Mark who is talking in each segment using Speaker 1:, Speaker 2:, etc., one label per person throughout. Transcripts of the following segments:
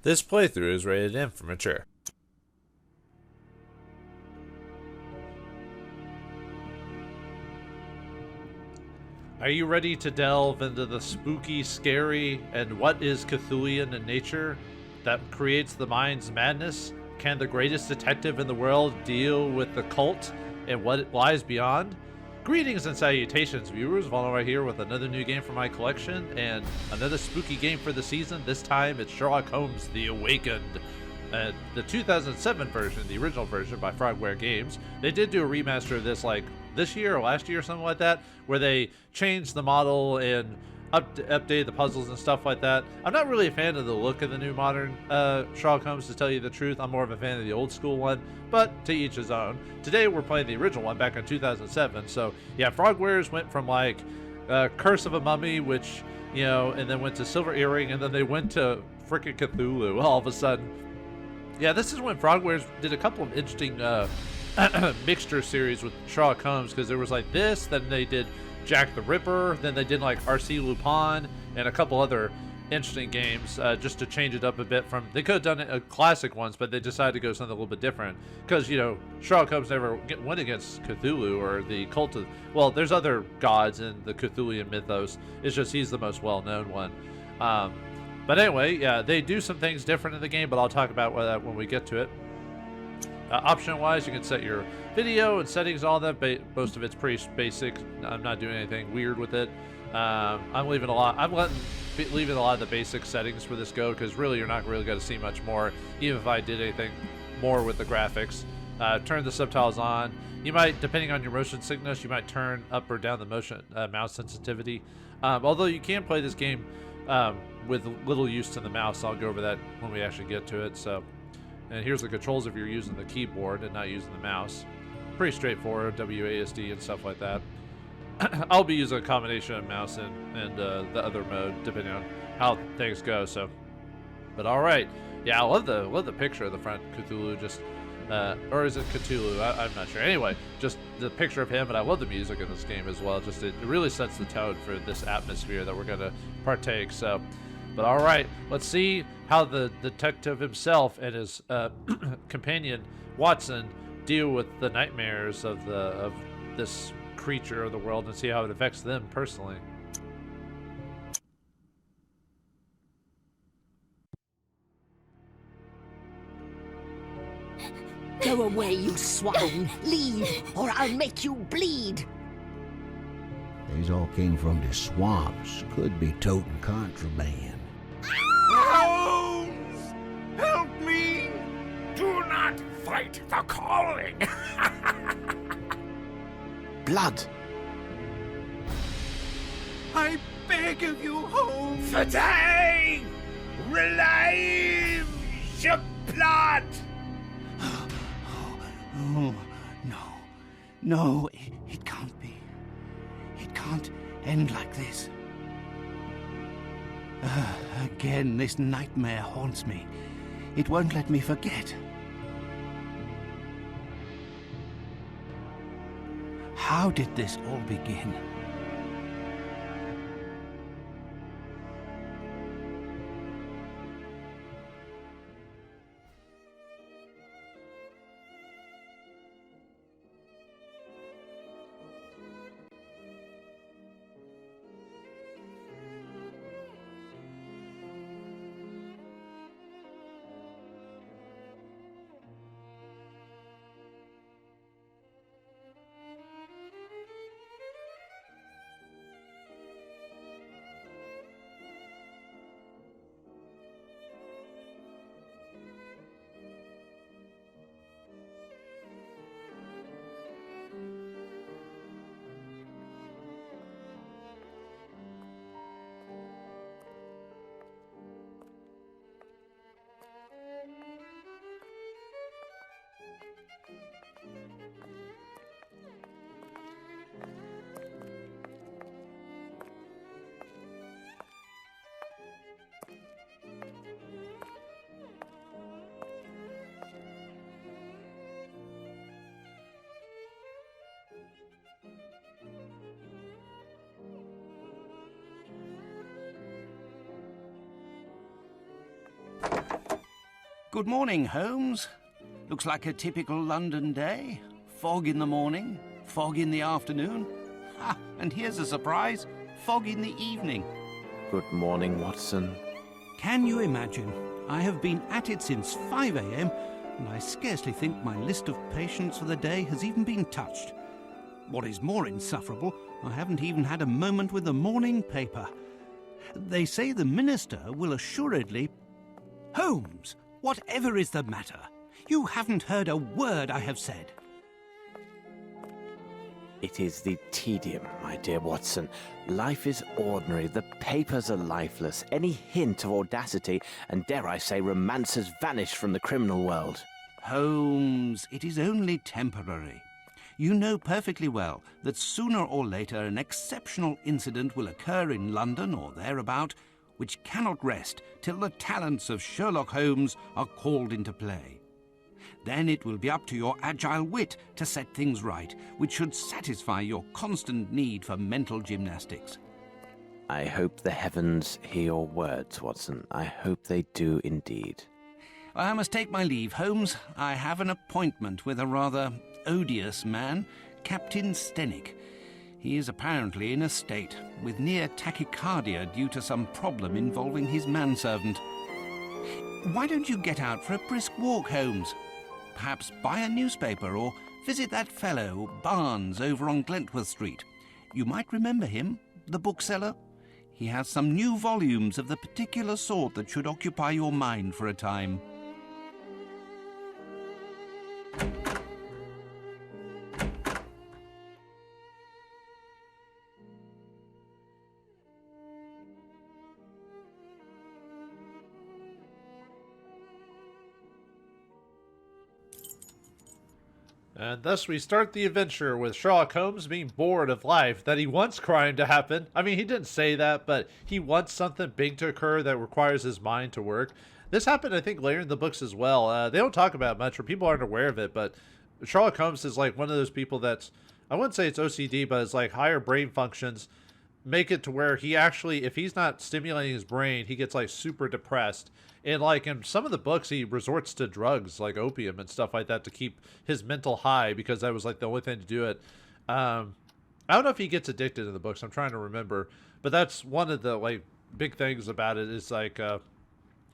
Speaker 1: This playthrough is rated M for mature. Are you ready to delve into the spooky, scary, and what is Cthulhian in nature that creates the mind's madness? Can the greatest detective in the world deal with the cult and what lies beyond? Greetings and salutations, viewers. Vauldemare here with another new game for my collection and another spooky game for the season. This time it's Sherlock Holmes: The Awakened. The 2007 version, the original version by Frogwares Games. They did do a remaster of this like this year or last year or something like that, where they changed the model and updated the puzzles and stuff like that. I'm not really a fan of the look of the new modern Sherlock Holmes, to tell you the truth. I'm more of a fan of the old school one, but to each his own. Today we're playing the original one back in 2007. So yeah, Frogwares went from like Curse of a Mummy, which, you know, and then went to Silver Earring, and then they went to freaking Cthulhu all of a sudden. Yeah, this is when Frogwares did a couple of interesting mixture series with Sherlock Holmes, because there was like this, then they did Jack the Ripper, then they did like RC Lupin and a couple other interesting games, just to change it up a bit. From they could have done it classic ones, but they decided to go something a little bit different, because, you know, Sherlock Holmes never went against Cthulhu or the cult of, well, there's other gods in the Cthulhu Mythos, it's just he's the most well-known one. But anyway, yeah, they do some things different in the game, but I'll talk about that when we get to it. Option-wise, you can set your video and settings, all that. Most of it's pretty basic. I'm not doing anything weird with it. I'm leaving a lot of the basic settings for this go, because really you're not really going to see much more, even if I did anything more with the graphics. Turn the subtitles on. You might, depending on your motion sickness, you might turn up or down the motion mouse sensitivity. Although you can play this game with little use to the mouse. I'll go over that when we actually get to it. So, and here's the controls if you're using the keyboard and not using the mouse. Pretty straightforward, WASD and stuff like that. I'll be using a combination of mouse and the other mode, depending on how things go. So, but all right, yeah, I love the picture of the front Cthulhu. Just or is it Cthulhu? I'm not sure. Anyway, just the picture of him, and I love the music in this game as well. Just it really sets the tone for this atmosphere that we're gonna partake. So, but all right, let's see how the detective himself and his companion Watson deal with the nightmares of this creature of the world, and see how it affects them personally.
Speaker 2: Go away, you swine! Leave, or I'll make you bleed!
Speaker 3: These all came from the swamps. Could be toting contraband.
Speaker 4: Holmes! Help me! Do not fight the calling!
Speaker 2: Blood!
Speaker 4: I beg of you, Holmes! Today! Relieve your blood!
Speaker 5: Oh, no. No, it can't be. It can't end like this. Again, this nightmare haunts me. It won't let me forget. How did this all begin? Good morning, Holmes. Looks like a typical London day. Fog in the morning, fog in the afternoon. Ah, and here's a surprise. Fog in the evening.
Speaker 6: Good morning, Watson.
Speaker 5: Can you imagine? I have been at it since 5 a.m. and I scarcely think my list of patients for the day has even been touched. What is more insufferable, I haven't even had a moment with the morning paper. They say the minister will assuredly... Holmes, whatever is the matter? You haven't heard a word I have said.
Speaker 6: It is the tedium, my dear Watson. Life is ordinary. The papers are lifeless. Any hint of audacity, and dare I say romance, has vanished from the criminal world.
Speaker 5: Holmes, it is only temporary. You know perfectly well that sooner or later an exceptional incident will occur in London or thereabout, which cannot rest till the talents of Sherlock Holmes are called into play. Then it will be up to your agile wit to set things right, which should satisfy your constant need for mental gymnastics.
Speaker 6: I hope the heavens hear your words, Watson. I hope they do indeed.
Speaker 5: I must take my leave, Holmes. I have an appointment with a rather odious man, Captain Stenick. He is apparently in a state, with near tachycardia due to some problem involving his manservant. Why don't you get out for a brisk walk, Holmes? Perhaps buy a newspaper or visit that fellow, Barnes, over on Glentworth Street. You might remember him, the bookseller. He has some new volumes of the particular sort that should occupy your mind for a time.
Speaker 1: And thus we start the adventure with Sherlock Holmes being bored of life, that he wants crime to happen. I mean, he didn't say that, but he wants something big to occur that requires his mind to work. This happened, I think, later in the books as well. They don't talk about it much, or people aren't aware of it, but Sherlock Holmes is like one of those people that's, I wouldn't say it's OCD, but it's like higher brain functions make it to where he actually, if he's not stimulating his brain, he gets like super depressed. And like in some of the books, he resorts to drugs like opium and stuff like that to keep his mental high, because that was like the only thing to do it. I don't know if he gets addicted in the books. I'm trying to remember, but that's one of the like big things about it is like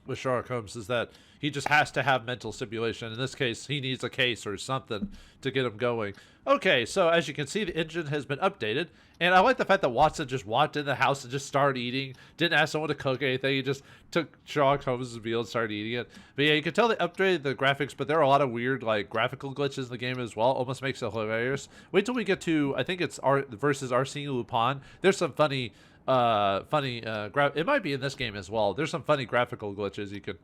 Speaker 1: with Sherlock Holmes is that he just has to have mental stimulation. In this case, he needs a case or something to get him going. Okay, so as you can see, the engine has been updated, and I like the fact that Watson just walked in the house and just started eating, didn't ask someone to cook anything, he just took Sherlock Holmes' meal and started eating it. But yeah, you can tell they updated the graphics, but there are a lot of weird like graphical glitches in the game as well, almost makes it hilarious. Wait till we get to, I think it's versus Arsene Lupin. There's some funny, it might be in this game as well. There's some funny graphical glitches you could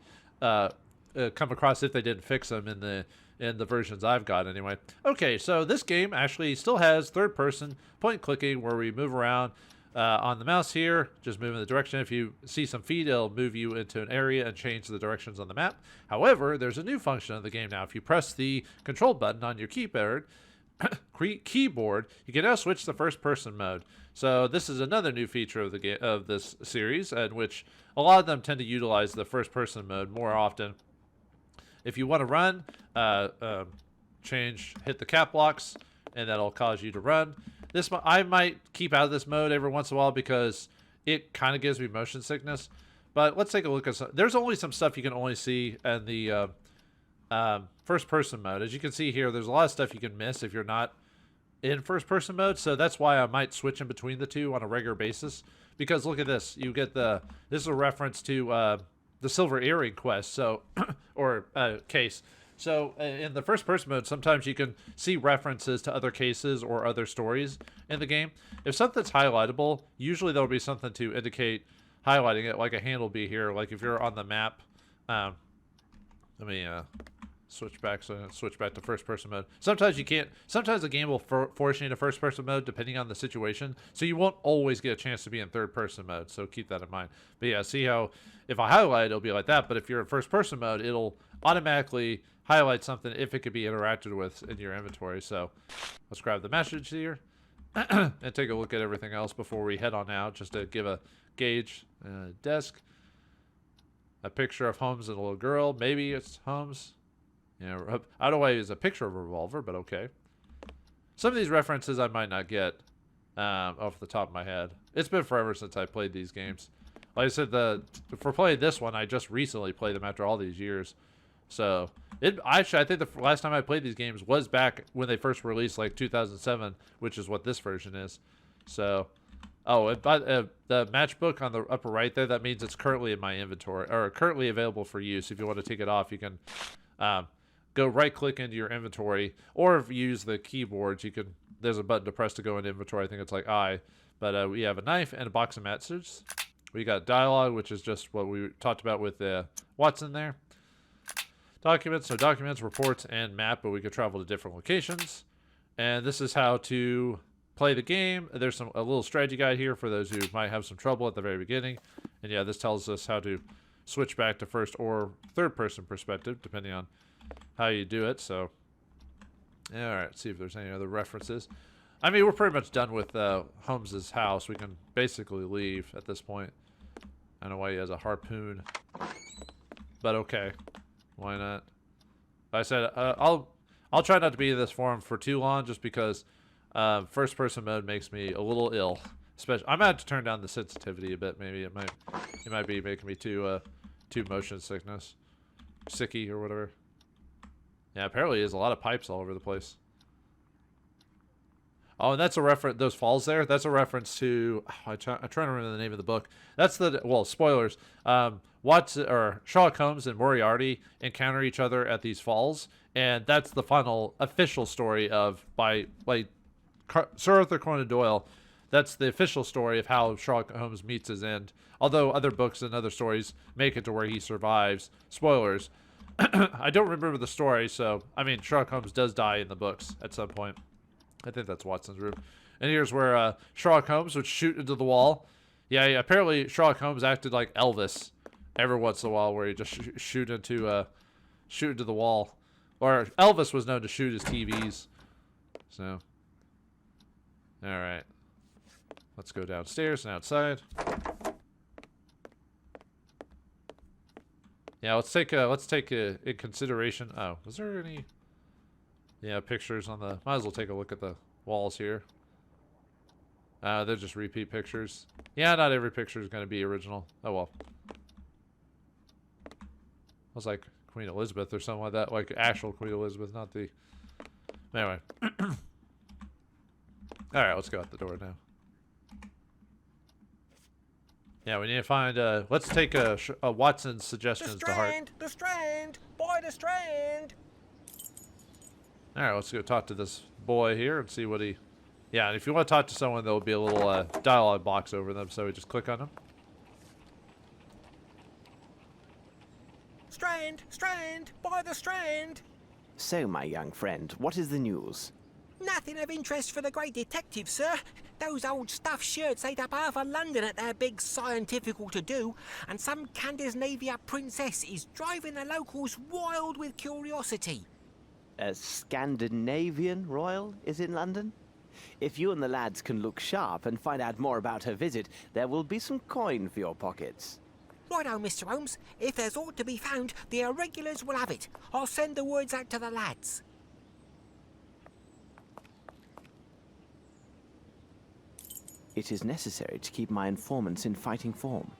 Speaker 1: come across if they didn't fix them in the versions I've got anyway. Okay, so this game actually still has third-person point clicking where we move around on the mouse here, just move in the direction. If you see some feet, it'll move you into an area and change the directions on the map. However, there's a new function of the game now. If you press the control button on your keyboard, you can now switch to first-person mode. So this is another new feature of the game of this series, in which a lot of them tend to utilize the first-person mode more often. If you want to run, hit the cap locks, and that'll cause you to run. I might keep out of this mode every once in a while because it kind of gives me motion sickness. But let's take a look at some. There's only some stuff you can only see in the first-person mode. As you can see here, there's a lot of stuff you can miss if you're not in first-person mode. So that's why I might switch in between the two on a regular basis. Because look at this. You get this is a reference to the Silver Earring quest, so or case. So in the first-person mode, sometimes you can see references to other cases or other stories in the game. If something's highlightable, usually there'll be something to indicate highlighting it, like a hand will be here. Like if you're on the map, let me switch back to first-person mode. Sometimes you can't. Sometimes the game will force you into first-person mode depending on the situation. So you won't always get a chance to be in third-person mode. So keep that in mind. But yeah, see how if I highlight, it'll be like that. But if you're in first-person mode, it'll automatically highlight something if it could be interacted with in your inventory. So let's grab the message here and take a look at everything else before we head on out, just to give a gauge. Desk. A picture of Holmes and a little girl. Maybe it's Holmes. Yeah, I don't know why it's a picture of a revolver, but okay. Some of these references I might not get off the top of my head. It's been forever since I played these games. Like I said, for playing this one, I just recently played them after all these years. So, I think the last time I played these games was back when they first released, like 2007, which is what this version is. So, oh, the matchbook on the upper right there, that means it's currently in my inventory, or currently available for use. If you want to take it off, you can go right-click into your inventory, or if you use the keyboards, you can. There's a button to press to go into inventory. I think it's like I. But we have a knife and a box of matches. We got dialogue, which is just what we talked about with Watson there. Documents, so documents, reports, and map, but we could travel to different locations. And this is how to play the game. There's a little strategy guide here for those who might have some trouble at the very beginning. And yeah, this tells us how to switch back to first or third person perspective, depending on how you do it. So, yeah, all right, let's see if there's any other references. I mean, we're pretty much done with Holmes's house. We can basically leave at this point. I don't know why he has a harpoon, but okay, why not? I said I'll try not to be in this forum for too long, just because first person mode makes me a little ill. Especially, I might have to turn down the sensitivity a bit. Maybe it might be making me too motion sicky or whatever. Yeah, apparently there's a lot of pipes all over the place. Oh, and that's a reference. Those falls there. That's a reference to. I'm trying to remember the name of the book. That's spoilers. Sherlock Holmes and Moriarty encounter each other at these falls, and that's the final official story by Sir Arthur Conan Doyle. That's the official story of how Sherlock Holmes meets his end. Although other books and other stories make it to where he survives. Spoilers. I don't remember the story, so I mean, Sherlock Holmes does die in the books at some point. I think that's Watson's room. And here's where Sherlock Holmes would shoot into the wall. Yeah, apparently Sherlock Holmes acted like Elvis every once in a while, where he just shoot into the wall. Or Elvis was known to shoot his TVs. So, all right, let's go downstairs and outside. Yeah, let's take in consideration. Oh, was there any? Yeah, pictures on the... Might as well take a look at the walls here. They're just repeat pictures. Yeah, not every picture is going to be original. Oh, well. It was like Queen Elizabeth or something like that. Like actual Queen Elizabeth, not the... Anyway. Alright, let's go out the door now. Yeah, we need to find... let's take Watson's suggestions to heart.
Speaker 4: The Strand! Boy, the Strand!
Speaker 1: Alright, let's go talk to this boy here and see what he... Yeah, and if you want to talk to someone, there'll be a little dialogue box over them, so we just click on them.
Speaker 4: Strand! Strand! By the Strand!
Speaker 6: So, my young friend, what is the news?
Speaker 4: Nothing of interest for the great detective, sir. Those old stuffed shirts ate up half of London at their big scientifical to-do, and some Scandinavia princess is driving the locals wild with curiosity.
Speaker 6: A Scandinavian royal is in London? If you and the lads can look sharp and find out more about her visit, there will be some coin for your pockets.
Speaker 4: Righto, Mr. Holmes. If there's aught to be found, the irregulars will have it. I'll send the words out to the lads.
Speaker 6: It is necessary to keep my informants in fighting form.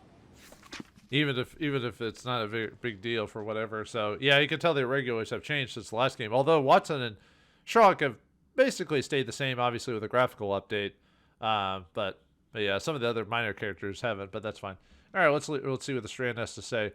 Speaker 1: Even if it's not a very big deal for whatever. So, yeah, you can tell the irregulars have changed since the last game. Although Watson and Sherlock have basically stayed the same, obviously, with a graphical update. But yeah, some of the other minor characters haven't, but that's fine. All right, let's see what the Strand has to say.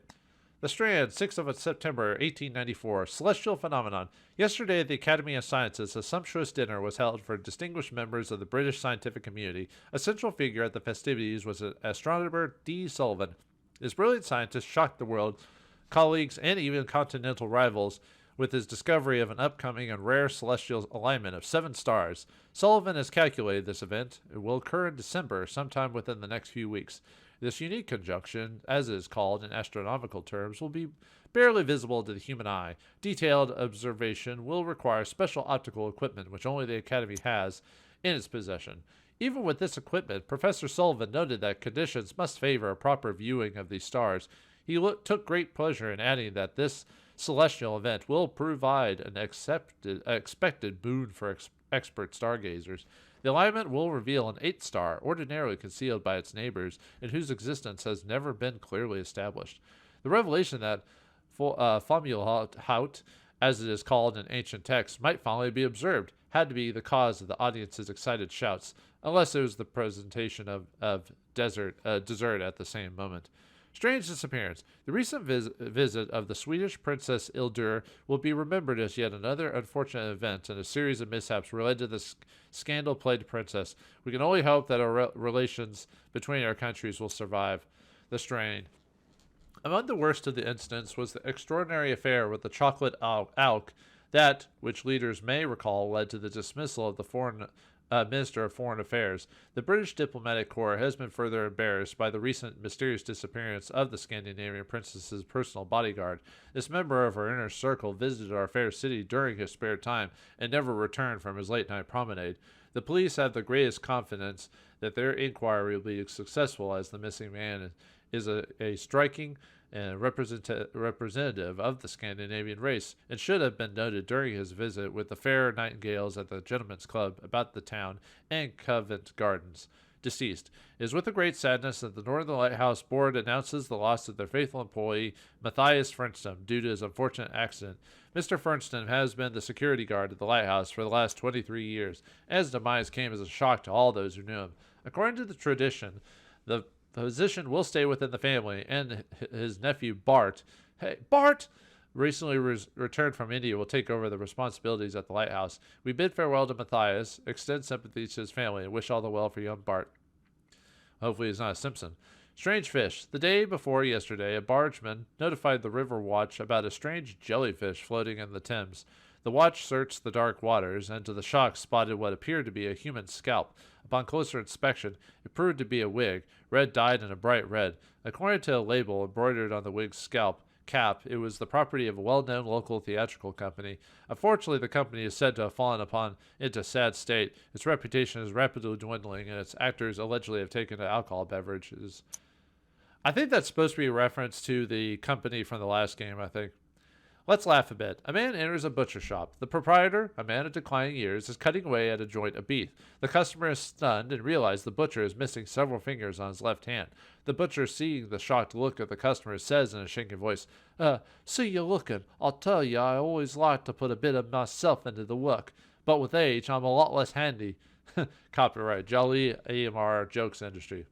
Speaker 1: The Strand, 6th of September, 1894. Celestial phenomenon. Yesterday at the Academy of Sciences, a sumptuous dinner was held for distinguished members of the British scientific community. A central figure at the festivities was astronomer D. Sullivan. This brilliant scientist shocked the world, colleagues, and even continental rivals with his discovery of an upcoming and rare celestial alignment of 7 stars. Sullivan has calculated this event. It will occur in December, sometime within the next few weeks. This unique conjunction, as it is called in astronomical terms, will be barely visible to the human eye. Detailed observation will require special optical equipment, which only the Academy has in its possession. Even with this equipment, Professor Sullivan noted that conditions must favor a proper viewing of these stars. He took great pleasure in adding that this celestial event will provide an expected boon for expert stargazers. The alignment will reveal an 8th star, ordinarily concealed by its neighbors, and whose existence has never been clearly established. The revelation that Fomalhaut, as it is called in ancient texts, might finally be observed, had to be the cause of the audience's excited shouts, unless it was the presentation of dessert at the same moment. Strange disappearance. The recent visit of the Swedish Princess Ildur will be remembered as yet another unfortunate event in a series of mishaps related to the scandal-plagued princess. We can only hope that our relations between our countries will survive the strain. Among the worst of the incidents was the extraordinary affair with the chocolate alk that, which leaders may recall, led to the dismissal of the Minister of Foreign Affairs. The British diplomatic corps has been further embarrassed by the recent mysterious disappearance of the Scandinavian princess's personal bodyguard. This member of our inner circle visited our fair city during his spare time and never returned from his late-night promenade. The police have the greatest confidence that their inquiry will be successful, as the missing man is a striking and representative of the Scandinavian race, and should have been noted during his visit with the fair nightingales at the Gentlemen's Club about the town and Covent Gardens. Deceased. It is with a great sadness that the Northern Lighthouse Board announces the loss of their faithful employee, Matthias Fernstam, due to his unfortunate accident. Mr. Fernstam has been the security guard at the lighthouse for the last 23 years, and his demise came as a shock to all those who knew him. According to the tradition, the position will stay within the family, and his nephew Bart, recently returned from India, will take over the responsibilities at the lighthouse. We bid farewell to Matthias, extend sympathy to his family, and wish all the well for young Bart. Hopefully he's not a Simpson. Strange fish. The day before yesterday, a bargeman notified the river watch about a strange jellyfish floating in the Thames. The watch searched the dark waters, and to the shock spotted what appeared to be a human scalp. Upon closer inspection, it proved to be a wig, red dyed in a bright red. According to a label embroidered on the wig's cap, it was the property of a well-known local theatrical company. Unfortunately, the company is said to have fallen into sad state. Its reputation is rapidly dwindling, and its actors allegedly have taken to alcohol beverages. I think that's supposed to be a reference to the company from the last game, I think. Let's laugh a bit. A man enters a butcher shop. The proprietor, a man of declining years, is cutting away at a joint of beef. The customer is stunned and realizes the butcher is missing several fingers on his left hand. The butcher, seeing the shocked look of the customer, says in a shaking voice, see you looking. I'll tell you, I always like to put a bit of myself into the work, but with age, I'm a lot less handy. Copyright, Jolly AMR Jokes Industry.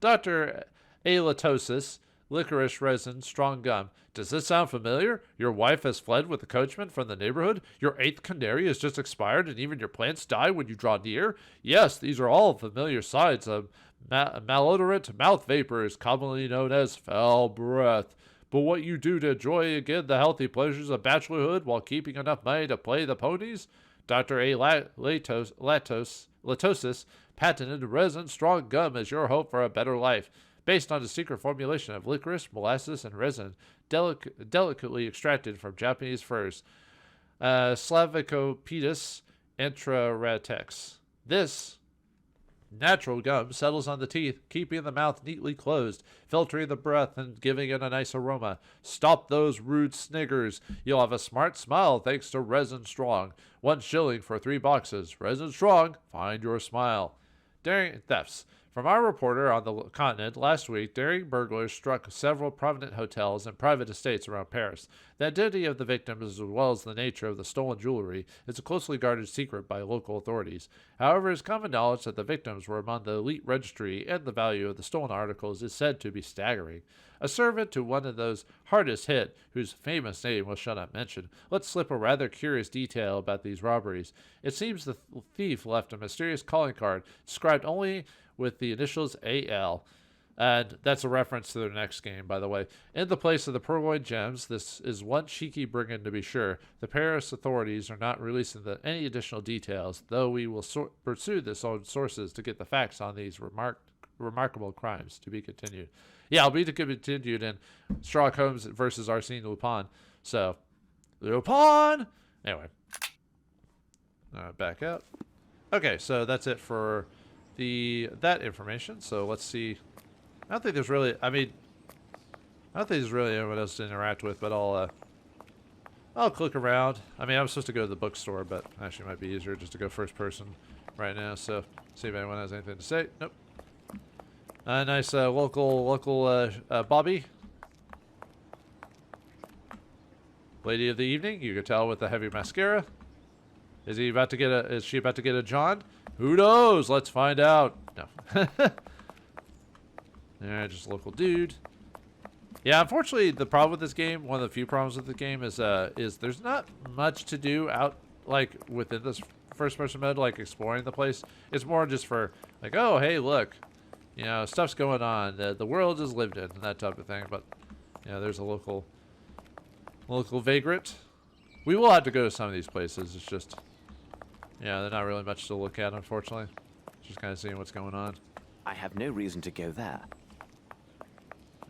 Speaker 1: Dr. Aletosis, licorice resin, strong gum. Does this sound familiar? Your wife has fled with the coachman from the neighborhood? Your 8th canary has just expired, and even your plants die when you draw near? Yes, these are all familiar signs of malodorant mouth vapors, commonly known as foul breath. But what you do to enjoy again the healthy pleasures of bachelorhood while keeping enough money to play the ponies? Dr. Latosis patented resin strong gum as your hope for a better life, based on a secret formulation of licorice, molasses, and resin, delicately extracted from Japanese firs, Slavicopedus intraratex. This natural gum settles on the teeth, keeping the mouth neatly closed, filtering the breath and giving it a nice aroma. Stop those rude sniggers. You'll have a smart smile thanks to Resin Strong. 1 shilling for 3 boxes. Resin Strong, find your smile. Daring thefts. From our reporter on the continent, last week, daring burglars struck several prominent hotels and private estates around Paris. The identity of the victims, as well as the nature of the stolen jewelry, is a closely guarded secret by local authorities. However, it is common knowledge that the victims were among the elite registry, and the value of the stolen articles is said to be staggering. A servant to one of those hardest hit, whose famous name we shall not mention, let slip a rather curious detail about these robberies. It seems the thief left a mysterious calling card, described only with the initials AL. And that's a reference to their next game, by the way. In the place of the purloined gems, this is one cheeky brigand to be sure. The Paris authorities are not releasing any additional details, though we will pursue this on sources to get the facts on these remarkable crimes. To be continued. Yeah, I'll be continued in Sherlock Holmes versus Arsène Lupin. So, Lupin! Anyway. Back up. Okay, so that's it for that information. So let's see. I don't think there's really, I mean, I don't think there's really anyone else to interact with, but I'll click around. I mean, I was supposed to go to the bookstore, but actually it might be easier just to go first person right now. So, see if anyone has anything to say. Nope. Nice local Bobby. Lady of the evening. You can tell with the heavy mascara. Is she about to get a John? Who knows? Let's find out. No. Alright, just a local dude. Yeah, unfortunately, the problem with this game, one of the few problems with the game is there's not much to do out, like, within this first-person mode, like, exploring the place. It's more just for, like, oh, hey, look, you know, stuff's going on. The world is lived in, and that type of thing. But, you know, there's a local vagrant. We will have to go to some of these places. It's just, yeah, they're not really much to look at, unfortunately. Just kind of seeing what's going on.
Speaker 6: I have no reason to go there.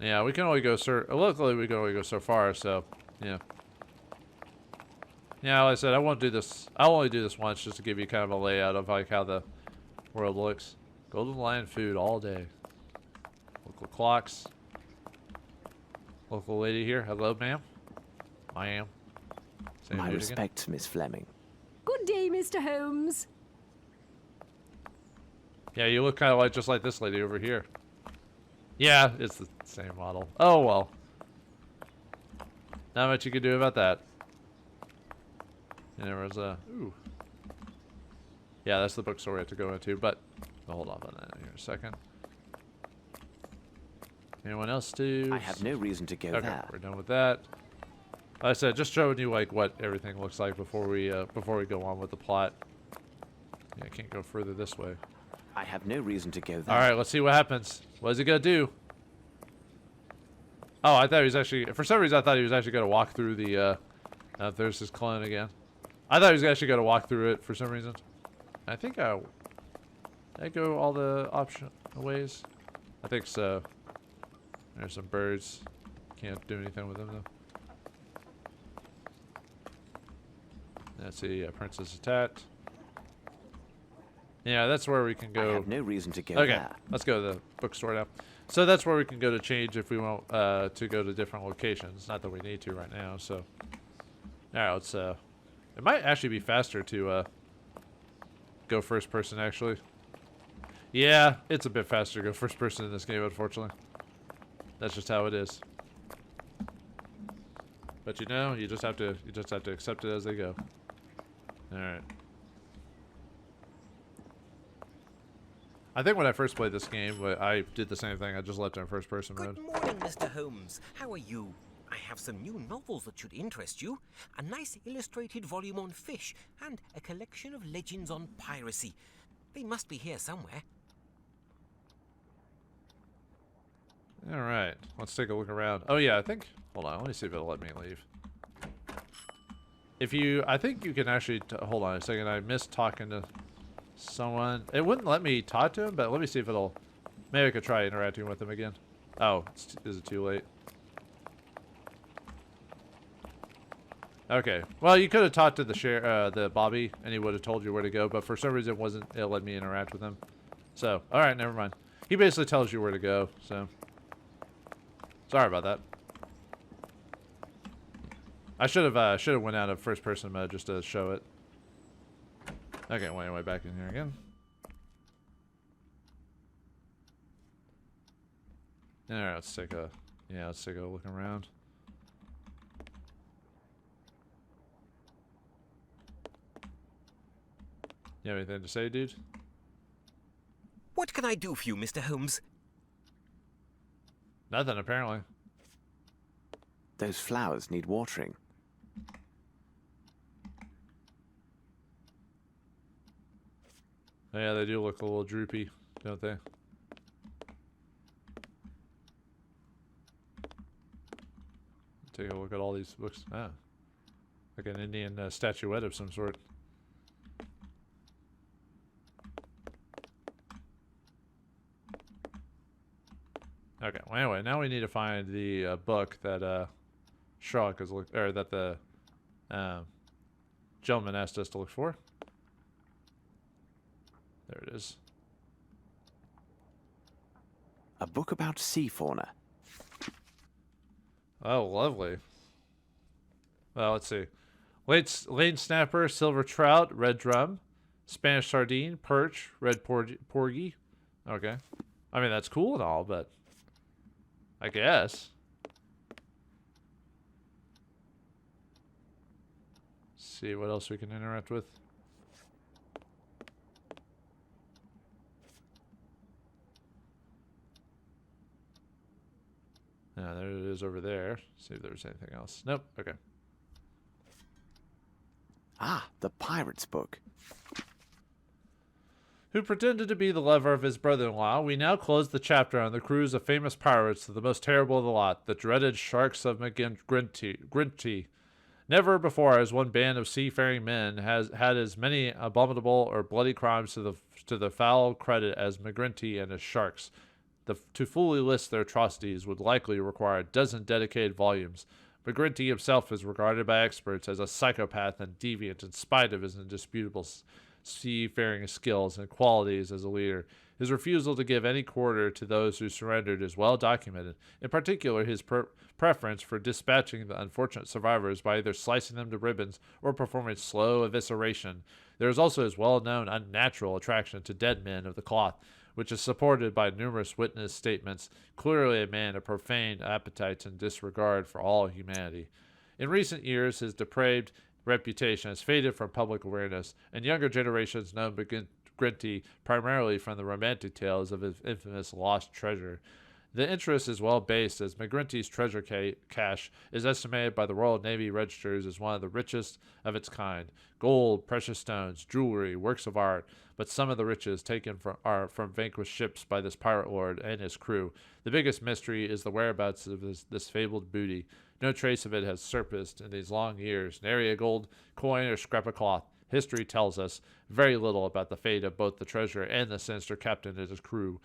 Speaker 1: Yeah, we can only go locally. We can only go so far. So, yeah. Yeah, like I said, I won't do this. I'll only do this once just to give you kind of a layout of like how the world looks. Golden Lion food all day. Local clocks. Local lady here. Hello, ma'am. I am. Same
Speaker 6: My
Speaker 1: dude
Speaker 6: respects, Miss Fleming.
Speaker 7: Good day, Mr. Holmes.
Speaker 1: Yeah, you look kind of like just like this lady over here. Yeah, it's the same model. Oh well. Not much you can do about that. And there was a ooh. Yeah, that's the bookstore we have to go into, but I'll hold off on that here a second. Anyone else to?
Speaker 6: I have no reason to go there.
Speaker 1: We're done with that. Like I said, just showing you like what everything looks like before we go on with the plot. Yeah, I can't go further this way.
Speaker 6: I have no reason to go there.
Speaker 1: All right, let's see what happens. What is he gonna do? Oh, I thought he was actually. For some reason, I thought he was actually gonna walk through the. There's his clone again. I thought he was actually gonna walk through it for some reason. I think I go all the option ways. I think so. There's some birds. Can't do anything with them though. Let's see, Princess Atat. Yeah, that's where we can go.
Speaker 6: I have no reason to go
Speaker 1: okay,
Speaker 6: there.
Speaker 1: let's go to the bookstore now. So that's where we can go to change if we want to go to different locations. Not that we need to right now. So, all right, let's. It might actually be faster to go first person. Actually, yeah, it's a bit faster to go first person in this game. Unfortunately, that's just how it is. But you know, you just have to accept it as they go. All right. I think when I first played this game, I did the same thing. I just left it in first person mode.
Speaker 4: Good morning, Mr. Holmes. How are you? I have some new novels that should interest you. A nice illustrated volume on fish and a collection of legends on piracy. They must be here somewhere.
Speaker 1: All right, let's take a look around. Oh yeah, I think. Hold on, let me see if it'll let me leave. I think you can actually. Hold on a second. I missed talking to someone. It wouldn't let me talk to him, but let me see if it'll. Maybe I could try interacting with him again. Oh, is it too late? Okay. Well, you could have talked to the Bobby, and he would have told you where to go. But for some reason, it let me interact with him. So, all right, never mind. He basically tells you where to go. So, sorry about that. I should have went out of first person mode just to show it. Okay, well, anyway, back in here again. All right, let's take a look around. You have anything to say, dude?
Speaker 4: What can I do for you, Mr. Holmes?
Speaker 1: Nothing, apparently.
Speaker 6: Those flowers need watering.
Speaker 1: Yeah, they do look a little droopy, don't they? Take a look at all these books. Ah, like an Indian statuette of some sort. Okay. Well, anyway, now we need to find the book that Sherlock is that the gentleman asked us to look for. There it is.
Speaker 6: A book about sea fauna.
Speaker 1: Oh, lovely. Well, let's see. Lane snapper, silver trout, red drum, Spanish sardine, perch, red porgy. Okay. I mean, that's cool and all, but I guess. See what else we can interact with. Yeah, there it is over there. See if there's anything else. Nope. Okay.
Speaker 6: Ah, the pirate's book.
Speaker 1: Who pretended to be the lover of his brother-in-law, we now close the chapter on the cruise of famous pirates, the most terrible of the lot, the dreaded sharks of McGrinty. Never before has one band of seafaring men has had as many abominable or bloody crimes to the foul credit as McGrinty and his sharks. To fully list their atrocities would likely require a dozen dedicated volumes. McGrinty himself is regarded by experts as a psychopath and deviant in spite of his indisputable seafaring skills and qualities as a leader. His refusal to give any quarter to those who surrendered is well documented. In particular, his preference for dispatching the unfortunate survivors by either slicing them to ribbons or performing slow evisceration. There is also his well-known unnatural attraction to dead men of the cloth, which is supported by numerous witness statements. Clearly a man of profane appetites and disregard for all humanity. In recent years, his depraved reputation has faded from public awareness, and younger generations know McGrinty primarily from the romantic tales of his infamous lost treasure. The interest is well based, as McGrinty's treasure cache is estimated by the Royal Navy registers as one of the richest of its kind. Gold, precious stones, jewelry, works of art, but some of the riches taken are from vanquished ships by this pirate lord and his crew. The biggest mystery is the whereabouts of this fabled booty. No trace of it has surfaced in these long years, nary a gold coin or scrap of cloth. History tells us very little about the fate of both the treasure and the sinister captain and his crew.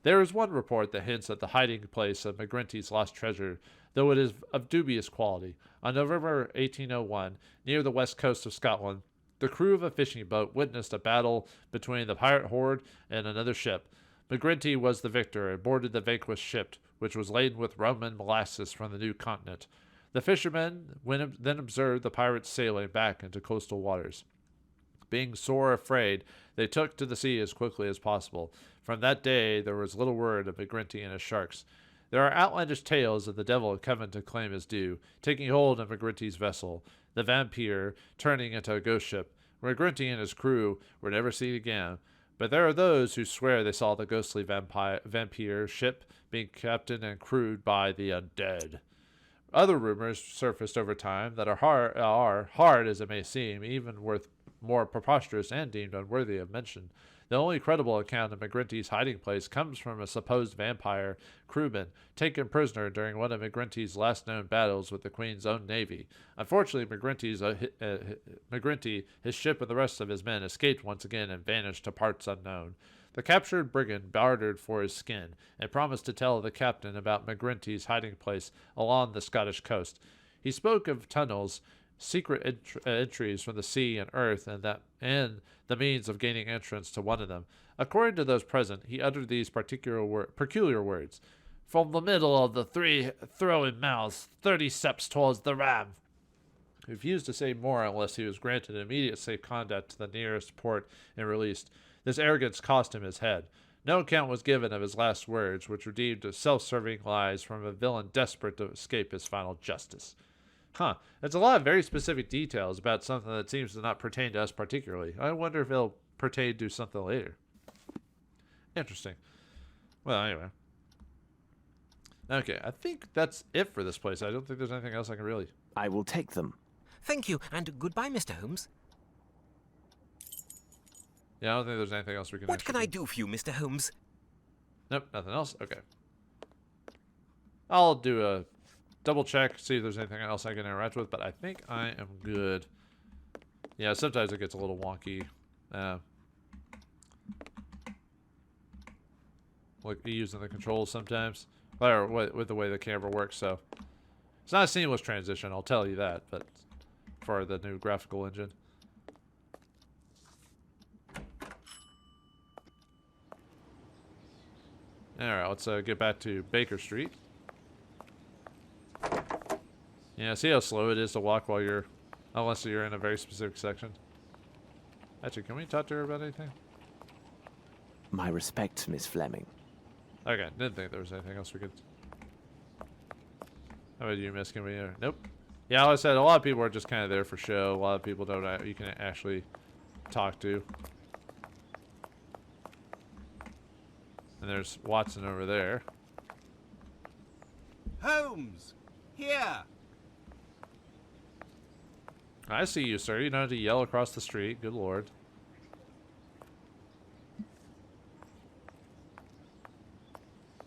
Speaker 1: There is one report that hints at the hiding place of McGrinty's lost treasure, though it is of dubious quality. On November 1801, near the west coast of Scotland, the crew of a fishing boat witnessed a battle between the pirate horde and another ship. McGrinty was the victor and boarded the vanquished ship, which was laden with rum and molasses from the new continent. The fishermen then observed the pirates sailing back into coastal waters. Being sore afraid, they took to the sea as quickly as possible. From that day, there was little word of McGrinty and his sharks. There are outlandish tales of the devil coming to claim his due, taking hold of McGrinty's vessel, the Vampire, turning into a ghost ship. McGrinty and his crew were never seen again, but there are those who swear they saw the ghostly vampire ship being captained and crewed by the undead. Other rumors surfaced over time that are hard as it may seem, even worth more preposterous and deemed unworthy of mention. The only credible account of McGrinty's hiding place comes from a supposed vampire crewman taken prisoner during one of McGrinty's last known battles with the Queen's own navy. Unfortunately, McGrinty, his ship, and the rest of his men escaped once again and vanished to parts unknown. The captured brigand bartered for his skin and promised to tell the captain about McGrinty's hiding place along the Scottish coast. He spoke of tunnels, secret entries from the sea and earth, and the means of gaining entrance to one of them. According to those present, he uttered these peculiar words: "From the middle of the three throwing mouths, 30 steps towards the ram." He refused to say more unless he was granted immediate safe conduct to the nearest port and released. This arrogance cost him his head. No account was given of his last words, which were deemed as self-serving lies from a villain desperate to escape his final justice. That's a lot of very specific details about something that seems to not pertain to us particularly. I wonder if it'll pertain to something later. Interesting. Well, anyway. Okay, I think that's it for this place. I don't think there's anything else I can really...
Speaker 6: I will take them.
Speaker 4: Thank you, and goodbye, Mr. Holmes.
Speaker 1: Yeah, I don't think there's anything else we can...
Speaker 4: What can I do for you, Mr. Holmes?
Speaker 1: Nope, nothing else? Okay. I'll do a double check, see if there's anything else I can interact with, but I think I am good. Yeah, sometimes it gets a little wonky. Like using the controls sometimes. Or with the way the camera works, so... It's not a seamless transition, I'll tell you that, but... For the new graphical engine. Alright, let's get back to Baker Street. Yeah, see how slow it is to walk while you're... Unless you're in a very specific section. Actually, can we talk to her about anything?
Speaker 6: My respects, Miss Fleming.
Speaker 1: Okay, didn't think there was anything else we could... How about you, Miss? Can we... Nope. Yeah, like I said, a lot of people are just kind of there for show. A lot of people don't... You can actually talk to. And there's Watson over there.
Speaker 5: Holmes! Here!
Speaker 1: I see you, sir. You don't have to yell across the street. Good lord.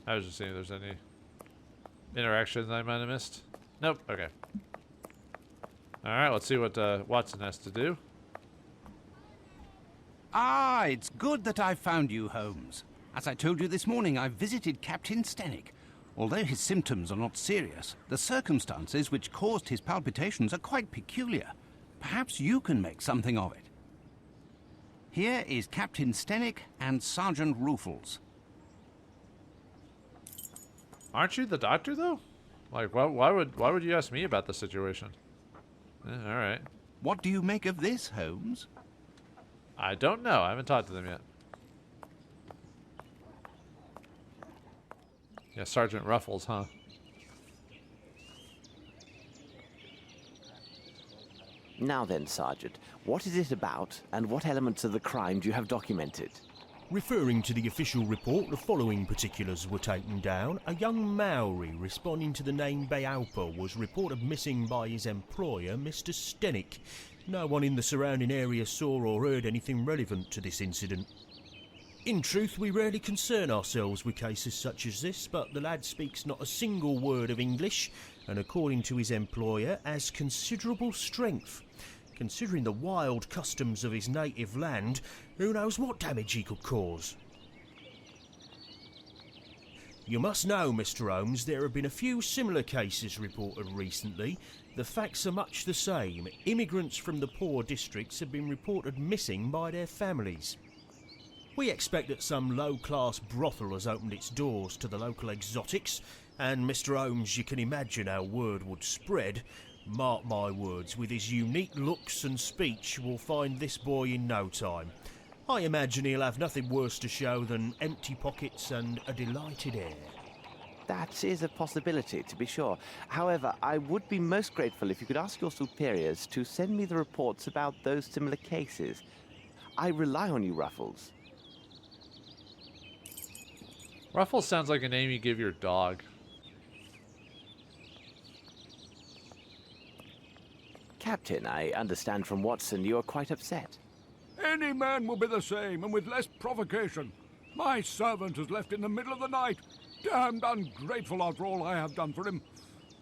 Speaker 1: I was just seeing if there's any interactions I might have missed. Nope. Okay. Alright, let's see what Watson has to do.
Speaker 5: Ah, it's good that I found you, Holmes. As I told you this morning, I visited Captain Stenick. Although his symptoms are not serious, the circumstances which caused his palpitations are quite peculiar. Perhaps you can make something of it. Here is Captain Stenick and Sergeant Ruffles.
Speaker 1: Aren't you the doctor, though? Like, why would you ask me about the situation? Alright.
Speaker 5: What do you make of this, Holmes?
Speaker 1: I don't know. I haven't talked to them yet. Yeah, Sergeant Ruffles, huh?
Speaker 6: Now then, Sergeant, what is it about, and what elements of the crime do you have documented?
Speaker 8: Referring to the official report, the following particulars were taken down. A young Maori responding to the name Beaupa was reported missing by his employer, Mr. Stenick. No one in the surrounding area saw or heard anything relevant to this incident. In truth, we rarely concern ourselves with cases such as this, but the lad speaks not a single word of English, and according to his employer, has considerable strength. Considering the wild customs of his native land, who knows what damage he could cause? You must know, Mr. Holmes, there have been a few similar cases reported recently. The facts are much the same. Immigrants from the poor districts have been reported missing by their families. We expect that some low-class brothel has opened its doors to the local exotics, and Mr. Holmes, you can imagine how word would spread. Mark my words, with his unique looks and speech, we'll find this boy in no time. I imagine he'll have nothing worse to show than empty pockets and a delighted air.
Speaker 6: That is a possibility, to be sure. However, I would be most grateful if you could ask your superiors to send me the reports about those similar cases. I rely on you, Ruffles.
Speaker 1: Ruffles sounds like a name you give your dog.
Speaker 6: Captain, I understand from Watson you are quite upset.
Speaker 9: Any man will be the same, and with less provocation. My servant is left in the middle of the night. Damned ungrateful after all I have done for him.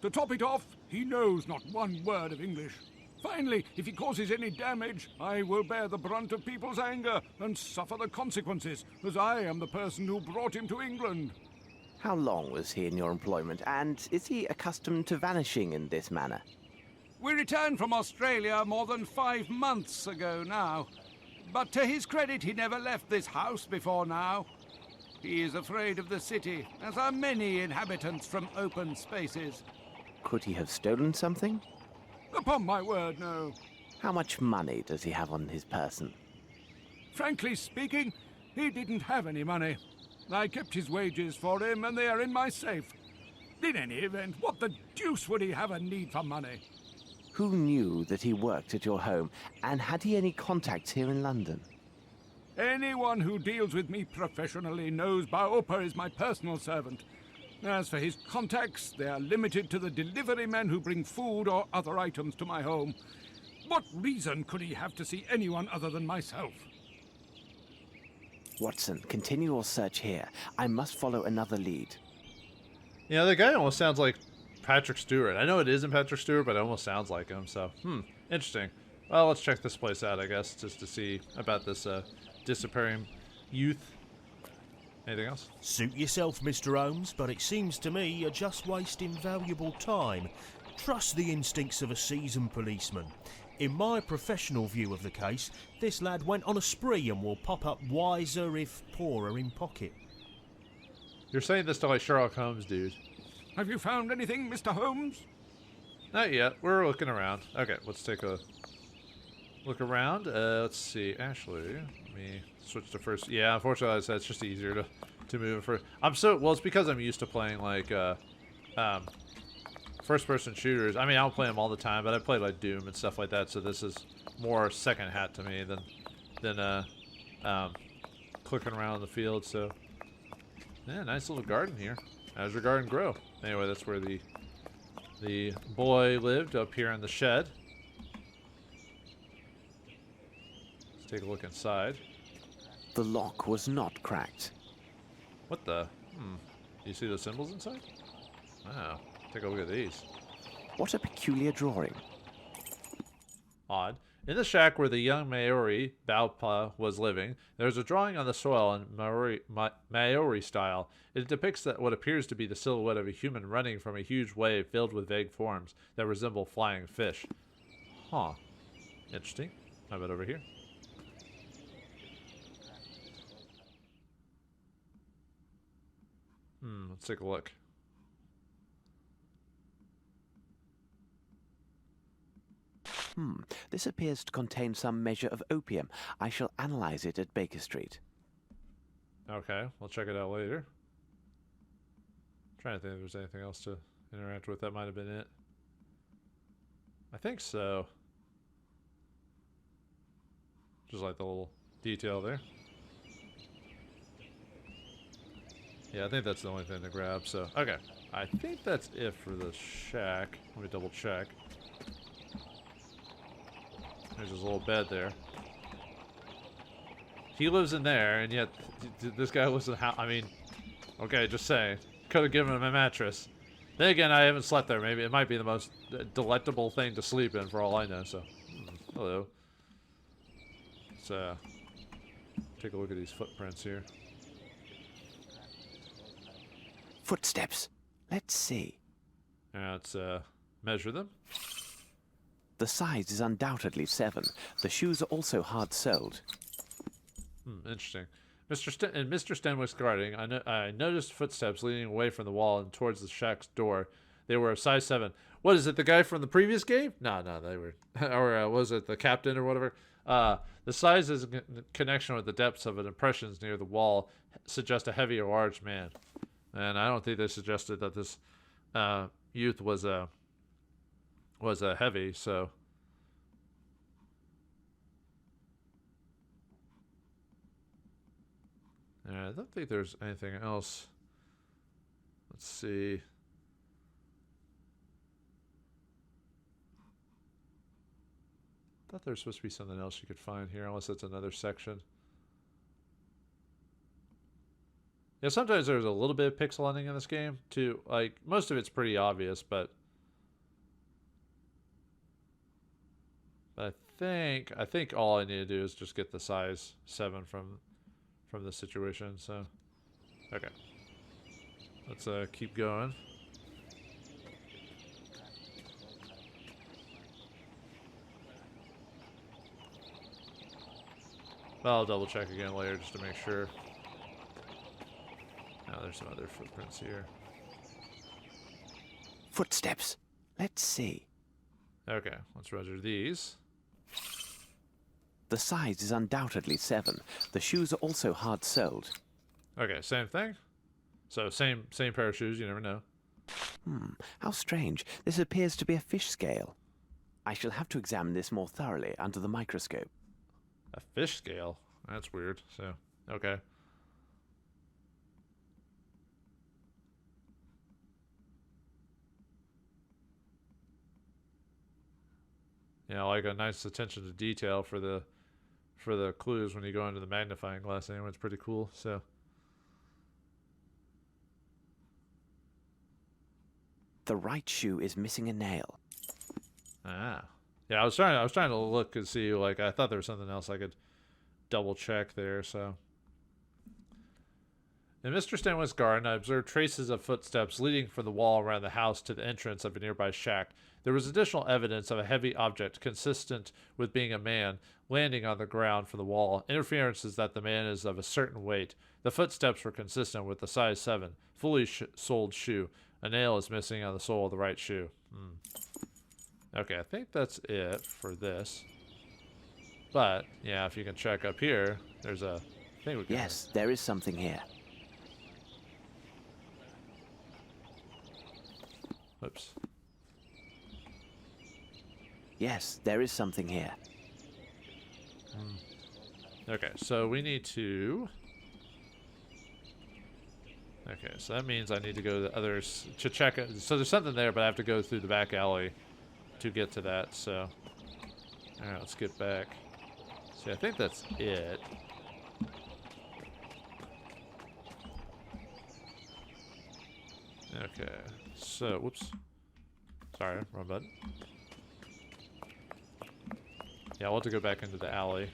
Speaker 9: To top it off, he knows not one word of English. Finally, if he causes any damage, I will bear the brunt of people's anger and suffer the consequences, as I am the person who brought him to England.
Speaker 6: How long was he in your employment, and is he accustomed to vanishing in this manner?
Speaker 5: We returned from Australia more than 5 months ago now. But to his credit, he never left this house before now. He is afraid of the city, as are many inhabitants from open spaces.
Speaker 6: Could he have stolen something?
Speaker 9: Upon my word, no.
Speaker 6: How much money does he have on his person?
Speaker 9: Frankly speaking, he didn't have any money. I kept his wages for him, and they are in my safe. In any event, what the deuce would he have a need for money?
Speaker 6: Who knew that he worked at your home, and had he any contacts here in London?
Speaker 9: Anyone who deals with me professionally knows Beaupa is my personal servant. As for his contacts, they are limited to the delivery men who bring food or other items to my home. What reason could he have to see anyone other than myself?
Speaker 6: Watson, continue your search here. I must follow another lead.
Speaker 1: Yeah, the guy almost sounds like Patrick Stewart. I know it isn't Patrick Stewart, but it almost sounds like him, so, interesting. Well, let's check this place out, I guess, just to see about this disappearing youth. Anything else?
Speaker 8: Suit yourself, Mr. Holmes, but it seems to me you're just wasting valuable time. Trust the instincts of a seasoned policeman. In my professional view of the case, this lad went on a spree and will pop up wiser if poorer in pocket.
Speaker 1: You're saying this to like Sherlock Holmes, dude.
Speaker 9: Have you found anything, Mr. Holmes?
Speaker 1: Not yet. We're looking around. Okay, let's take a look around. Let's see. Actually, let me switch to first. Yeah, unfortunately, I said it's just easier to move first. Well, it's because I'm used to playing like first-person shooters. I mean, I don't play them all the time, but I play like Doom and stuff like that. So this is more second hat to me than clicking around in the field. So yeah, nice little garden here. How's your garden grow? Anyway, that's where the boy lived, up here in the shed. Let's take a look inside.
Speaker 6: The lock was not cracked.
Speaker 1: What the? You see the symbols inside? Wow. Take a look at these.
Speaker 6: What a peculiar drawing.
Speaker 1: Odd. In the shack where the young Maori, Baupa, was living, there's a drawing on the soil in Maori style. It depicts what appears to be the silhouette of a human running from a huge wave filled with vague forms that resemble flying fish. Huh. Interesting. How about over here? Let's take a look.
Speaker 6: This appears to contain some measure of opium. I shall analyze it at Baker Street.
Speaker 1: Okay, we'll check it out later. Trying to think if there's anything else to interact with. That might have been it. I think so. Just like the little detail there. Yeah, I think that's the only thing to grab, so... Okay, I think that's it for the shack. Let me double check. There's his little bed there. He lives in there, and yet this guy lives in the house. I mean, okay, just saying. Could have given him a mattress. Then again, I haven't slept there. Maybe it might be the most delectable thing to sleep in, for all I know. So, hello. Let's take a look at these footprints here.
Speaker 6: Footsteps. Let's see.
Speaker 1: Now let's measure them.
Speaker 6: The size is undoubtedly 7. The shoes are also hard-soled.
Speaker 1: Interesting. In Mr. Stenwick's garden, I noticed footsteps leading away from the wall and towards the shack's door. They were of size 7. What is it, the guy from the previous game? No, they were... or was it the captain or whatever? The size is in connection with the depths of impressions near the wall suggest a heavy or large man. And I don't think they suggested that this youth was heavy, so... I don't think there's anything else. Let's see. I thought there was supposed to be something else you could find here, unless it's another section. Yeah, sometimes there's a little bit of pixel hunting in this game, too. Like, most of it's pretty obvious, but I think all I need to do is just get the size 7 from the situation, so okay. Let's keep going. I'll double check again later just to make sure. Now there's some other footprints here.
Speaker 6: Footsteps. Let's see.
Speaker 1: Okay, let's measure these.
Speaker 6: The size is undoubtedly 7. The shoes are also hard-soled.
Speaker 1: Okay, same thing. So same pair of shoes, you never know.
Speaker 6: How strange. This appears to be a fish scale. I shall have to examine this more thoroughly under the microscope.
Speaker 1: A fish scale? That's weird, so, okay. Yeah, like a nice attention to detail for the clues when you go into the magnifying glass. Anyway, it's pretty cool. So,
Speaker 6: the right shoe is missing a nail.
Speaker 1: yeah, I was trying to look and see. Like, I thought there was something else I could double check there. So, in Mr. Stanwyck's garden, I observed traces of footsteps leading from the wall around the house to the entrance of a nearby shack. There was additional evidence of a heavy object consistent with being a man landing on the ground from the wall. Interferences that the man is of a certain weight. The footsteps were consistent with the size 7, fully soled shoe. A nail is missing on the sole of the right shoe. Okay, I think that's it for this. But, yeah, if you can check up here, there's a thing we can...
Speaker 6: Yes, there is something here.
Speaker 1: Oops.
Speaker 6: Yes, there is something here.
Speaker 1: Okay, so we need to... Okay, so that means I need to go to the others to check it. So there's something there, but I have to go through the back alley to get to that, so... Alright, let's get back. See, I think that's it. Okay, so, whoops. Sorry, wrong button. Yeah, I'll have to go back into the alley.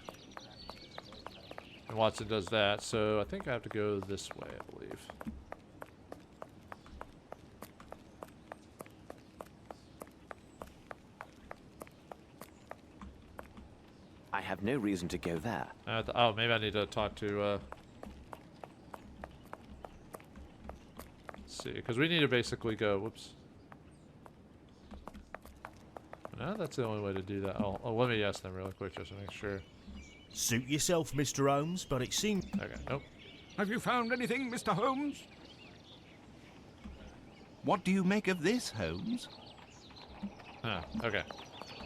Speaker 1: And Watson does that, so I think I have to go this way, I believe.
Speaker 6: I have no reason to go there.
Speaker 1: Oh, maybe I need to talk to, let's see, because we need to basically go, whoops. No, that's the only way to do that. Oh, let me ask them really quick just to make sure.
Speaker 8: Suit yourself, Mr. Holmes, but it seems...
Speaker 1: Okay, nope.
Speaker 9: Have you found anything, Mr. Holmes?
Speaker 5: What do you make of this, Holmes?
Speaker 1: Huh, okay.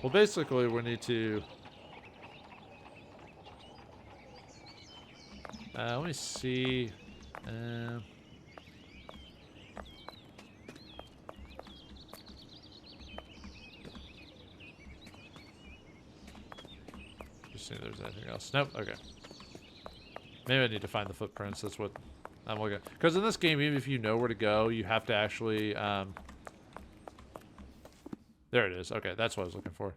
Speaker 1: Well, basically, we need to... let me see... see if there's anything else. Nope, okay. Maybe I need to find the footprints. That's what I'm looking at. Because in this game, even if you know where to go, you have to actually... There it is. Okay, that's what I was looking for.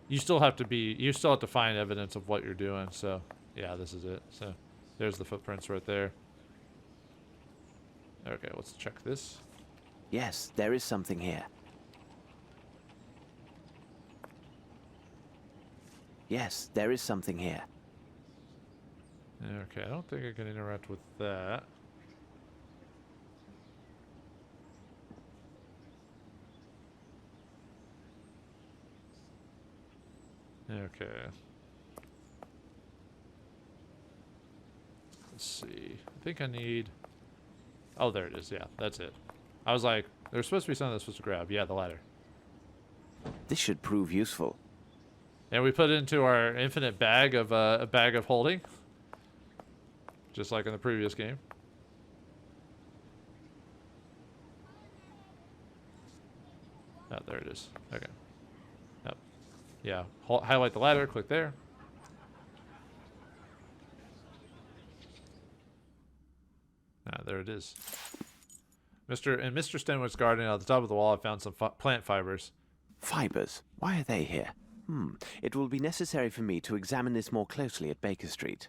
Speaker 1: You still have to be... You still have to find evidence of what you're doing. So, yeah, this is it. So, there's the footprints right there. Okay, let's check this.
Speaker 6: Yes, there is something here. Yes, there is something here.
Speaker 1: Okay, I don't think I can interact with that. Okay. Let's see. I think I need... Oh, there it is. Yeah, that's it. I was like, there's supposed to be something that's supposed to grab. Yeah, the ladder.
Speaker 6: This should prove useful.
Speaker 1: And we put it into our infinite bag of a bag of holding, just like in the previous game. Oh, there it is. Okay. Yep. Yeah. Highlight the ladder. Click there. Ah, there it is. In Mr. Stenwick's garden at the top of the wall, I found some plant fibers.
Speaker 6: Fibers? Why are they here? It will be necessary for me to examine this more closely at Baker Street.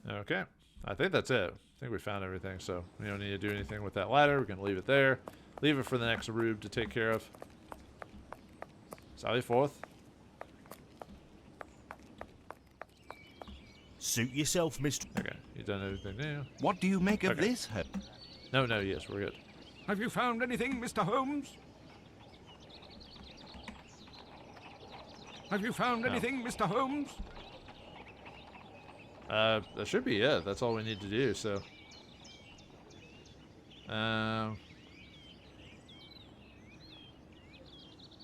Speaker 1: Okay. I think that's it. I think we found everything, so we don't need to do anything with that ladder. We're going to leave it there. Leave it for the next rube to take care of. Sally forth.
Speaker 8: Suit yourself, Mr.
Speaker 1: Okay. You done everything now?
Speaker 5: What do you make of this?
Speaker 1: No, yes, we're good.
Speaker 9: Have you found anything, Mr. Holmes? Have you found anything, Mr. Holmes?
Speaker 1: That should be it. That's all we need to do, so.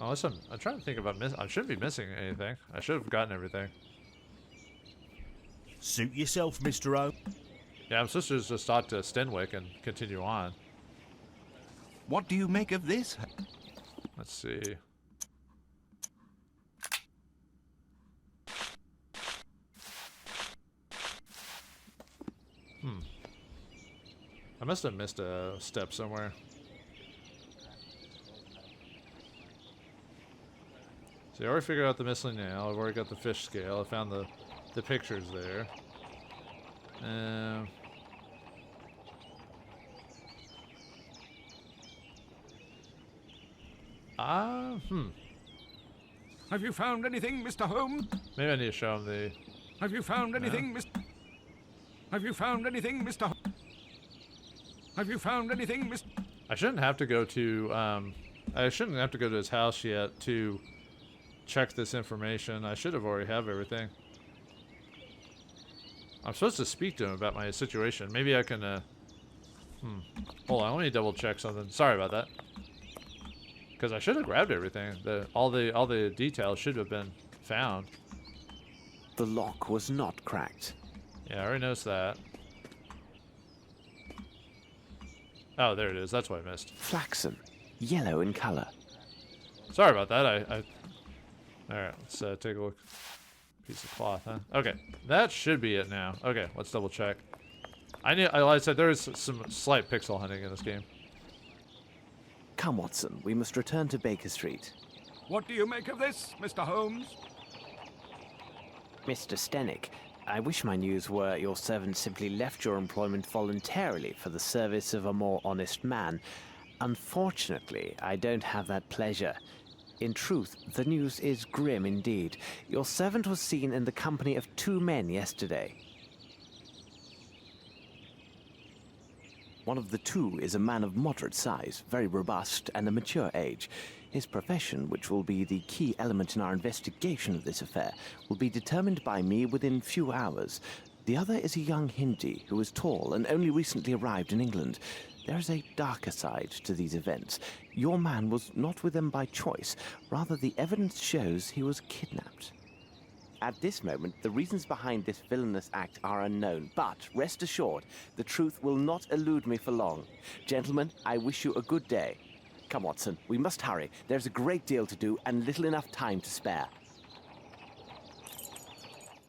Speaker 1: Unless I'm trying to think about I shouldn't be missing anything. I should have gotten everything.
Speaker 8: Suit yourself, Mr. O.
Speaker 1: Yeah, I'm supposed to just talk to Stenwick and continue on.
Speaker 5: What do you make of this?
Speaker 1: Let's see. I must have missed a step somewhere. So I already figured out the missing nail. I've already got the fish scale. I found the pictures there.
Speaker 9: Have you found anything, Mr. Holmes?
Speaker 1: Maybe I need to show him the...
Speaker 9: Have you found anything, Mr. Have you found anything, Mr. Have you found anything, Mr.
Speaker 1: I shouldn't have to go to, I shouldn't have to go to his house yet to check this information. I should have already have everything. I'm supposed to speak to him about my situation. Maybe I can, hold on, let me double check something. Sorry about that. Because I should have grabbed everything. All the details should have been found.
Speaker 6: The lock was not cracked.
Speaker 1: Yeah, I already noticed that. Oh, there it is. That's what I missed.
Speaker 6: Flaxen, yellow in color.
Speaker 1: Sorry about that. Alright, let's take a look. Piece of cloth, huh? Okay, that should be it now. Okay, let's double check. Like I said, there is some slight pixel hunting in this game.
Speaker 6: Come, Watson, we must return to Baker Street.
Speaker 9: What do you make of this, Mr. Holmes?
Speaker 6: Mr. Stenick, I wish my news were your servant simply left your employment voluntarily for the service of a more honest man. Unfortunately, I don't have that pleasure. In truth, the news is grim indeed. Your servant was seen in the company of 2 men yesterday. One of the 2 is a man of moderate size, very robust, and a mature age. His profession, which will be the key element in our investigation of this affair, will be determined by me within few hours. The other is a young Hindi who is tall and only recently arrived in England. There is a darker side to these events. Your man was not with them by choice. Rather, the evidence shows he was kidnapped. At this moment, the reasons behind this villainous act are unknown, but rest assured, the truth will not elude me for long. Gentlemen, I wish you a good day. Come, Watson, we must hurry. There's a great deal to do and little enough time to spare.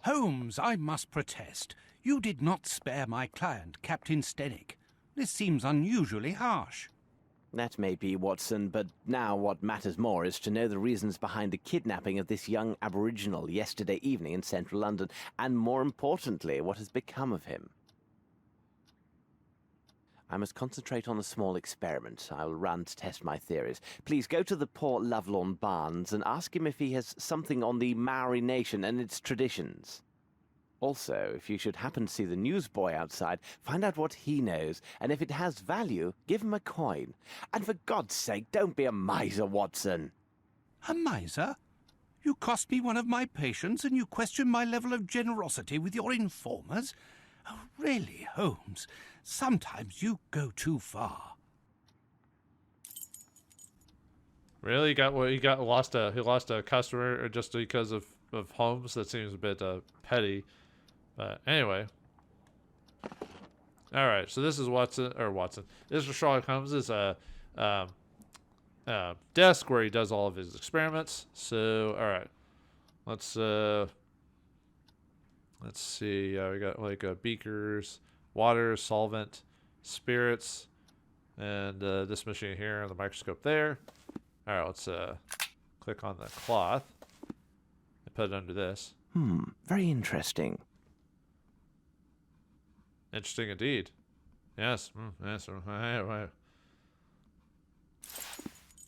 Speaker 5: Holmes, I must protest. You did not spare my client, Captain Stenick. This seems unusually harsh.
Speaker 6: That may be, Watson, but now what matters more is to know the reasons behind the kidnapping of this young Aboriginal yesterday evening in central London, and more importantly, what has become of him. I must concentrate on a small experiment I will run to test my theories. Please go to the poor Lovelorn Barnes and ask him if he has something on the Maori nation and its traditions. Also, if you should happen to see the newsboy outside, find out what he knows, and if it has value, give him a coin. And for God's sake, don't be a miser, Watson.
Speaker 5: A miser? You cost me one of my patients, and you question my level of generosity with your informers? Oh, really, Holmes? Sometimes you go too far.
Speaker 1: Really? He lost a customer just because of Holmes? That seems a bit petty. But anyway. Alright, so this is Watson. This is Sherlock Holmes' desk where he does all of his experiments. So, alright. Let's see. We got like beakers, water, solvent, spirits, and this machine here, and the microscope there. Alright, let's click on the cloth and put it under this.
Speaker 6: Very interesting.
Speaker 1: Interesting indeed. Yes. Yes. Alright,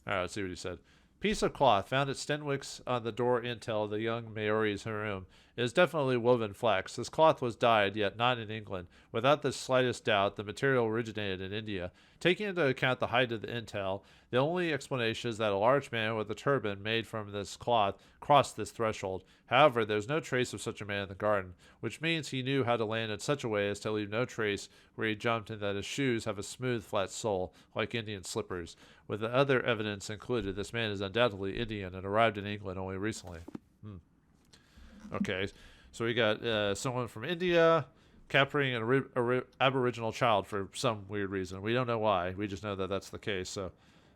Speaker 1: let's see what he said. Piece of cloth found at Stenwick's on the door intel of the young Maori's room. It is definitely woven flax. This cloth was dyed, yet not in England. Without the slightest doubt, the material originated in India. Taking into account the height of the intel, the only explanation is that a large man with a turban made from this cloth crossed this threshold. However, there's no trace of such a man in the garden, which means he knew how to land in such a way as to leave no trace where he jumped, and that his shoes have a smooth, flat sole, like Indian slippers. With the other evidence included, this man is undoubtedly Indian and arrived in England only recently. Okay, so we got someone from India capturing an Aboriginal child for some weird reason. We don't know why. We just know that that's the case. So,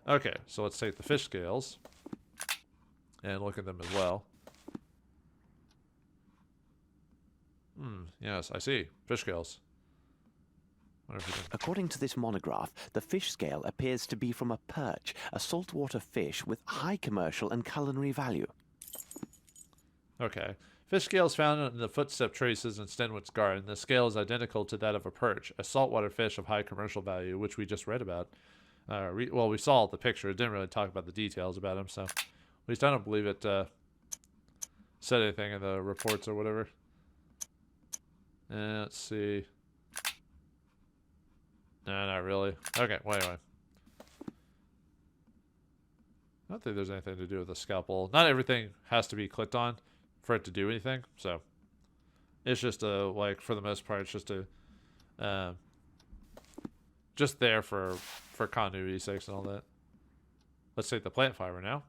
Speaker 1: okay, so let's take the fish scales and look at them as well. Yes, I see. Fish scales.
Speaker 6: According to this monograph, the fish scale appears to be from a perch, a saltwater fish with high commercial and culinary value.
Speaker 1: Okay. Fish scales found in the footstep traces in Stenwick's garden. The scale is identical to that of a perch, a saltwater fish of high commercial value, which we just read about. Well, we saw the picture. It didn't really talk about the details about him, so at least I don't believe it said anything in the reports or whatever. Let's see. No, not really. Okay, well, anyway. don't think there's anything to do with the scalpel. Not everything has to be clicked on for it to do anything. So it's just like for the most part, it's just just there for continuity sakes and all that. Let's take the plant fiber now.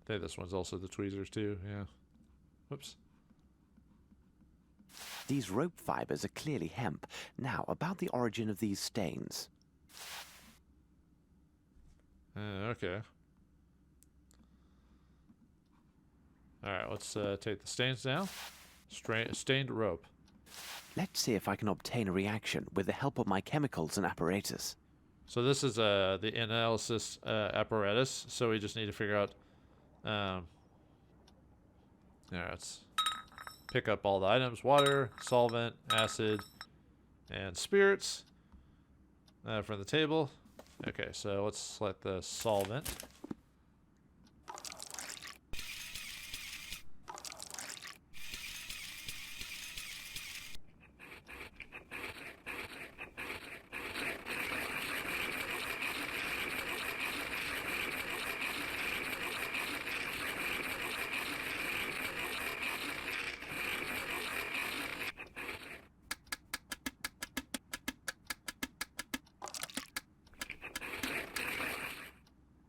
Speaker 1: I think this one's also the tweezers too. Yeah. Whoops.
Speaker 6: These rope fibers are clearly hemp. Now, about the origin of these stains.
Speaker 1: Okay. Alright, let's take the stains now. Stained rope.
Speaker 6: Let's see if I can obtain a reaction with the help of my chemicals and apparatus.
Speaker 1: So this is the analysis apparatus, so we just need to figure out... Alright, let's pick up all the items. Water, solvent, acid, and spirits from the table. Okay, so let's select the solvent.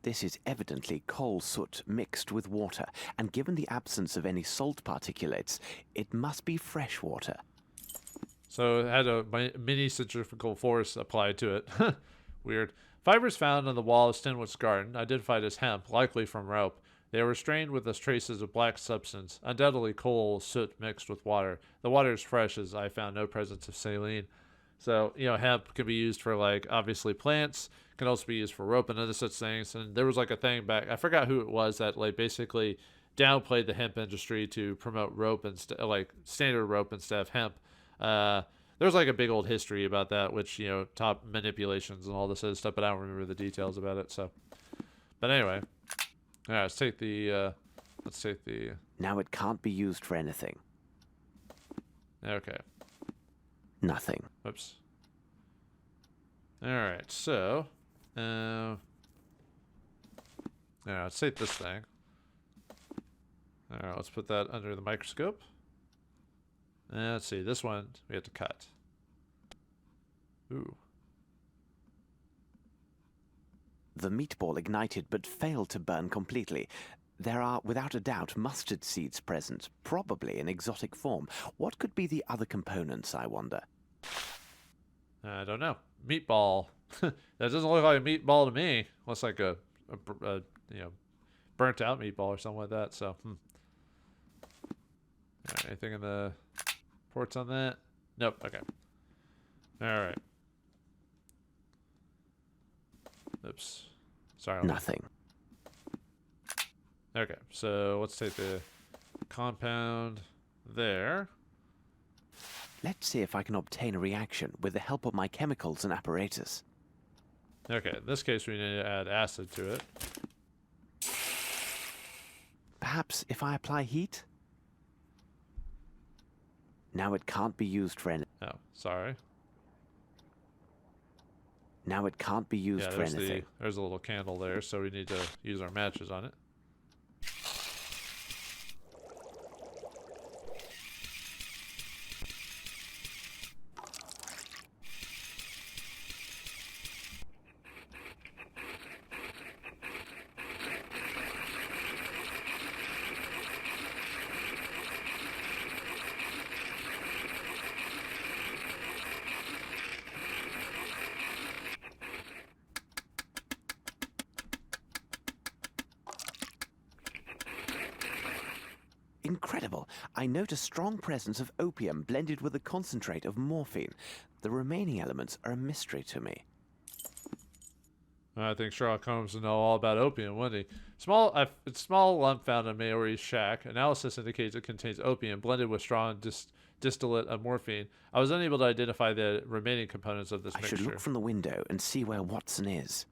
Speaker 6: This is evidently coal soot mixed with water, and given the absence of any salt particulates, it must be fresh water.
Speaker 1: So it had a mini centrifugal force applied to it. Weird. Fibers found on the wall of Stenwood's garden, identified as hemp, likely from rope. They were strained with the traces of black substance, undoubtedly coal soot mixed with water. The water is fresh, as I found no presence of saline. So, you know, hemp can be used for, like, obviously plants. Can also be used for rope and other such things. And there was, like, a thing back, I forgot who it was, that, like, basically downplayed the hemp industry to promote rope and, like, standard rope instead of hemp. There's, like, a big old history about that, which, you know, top manipulations and all this other stuff, but I don't remember the details about it, so. But anyway. All right, let's take the,
Speaker 6: Now it can't be used for anything.
Speaker 1: Okay.
Speaker 6: Nothing.
Speaker 1: Whoops. Alright, so... yeah, let's take this thing. Alright, let's put that under the microscope. And let's see, this one we have to cut. Ooh.
Speaker 6: The meatball ignited but failed to burn completely. There are, without a doubt, mustard seeds present, probably in exotic form. What could be the other components, I wonder?
Speaker 1: I don't know. Meatball. That doesn't look like a meatball to me. Looks like a you know, burnt out meatball or something like that. So, Alright, anything in the ports on that? Nope. Okay. All right. Oops. Sorry.
Speaker 6: Nothing.
Speaker 1: Okay, so let's take the compound there.
Speaker 6: Let's see if I can obtain a reaction with the help of my chemicals and apparatus.
Speaker 1: Okay, in this case we need to add acid to it.
Speaker 6: Perhaps if I apply heat? Now it can't be used for anything.
Speaker 1: Oh, sorry.
Speaker 6: Now it can't be used for anything.
Speaker 1: There's a little candle there, so we need to use our matches on it.
Speaker 6: Incredible. I note a strong presence of opium blended with a concentrate of morphine. The remaining elements are a mystery to me.
Speaker 1: I think Sherlock Holmes would know all about opium, wouldn't he? Small lump found in Maori's shack. Analysis indicates it contains opium blended with strong distillate of morphine. I was unable to identify the remaining components of this mixture.
Speaker 6: I should look from the window and see where Watson is.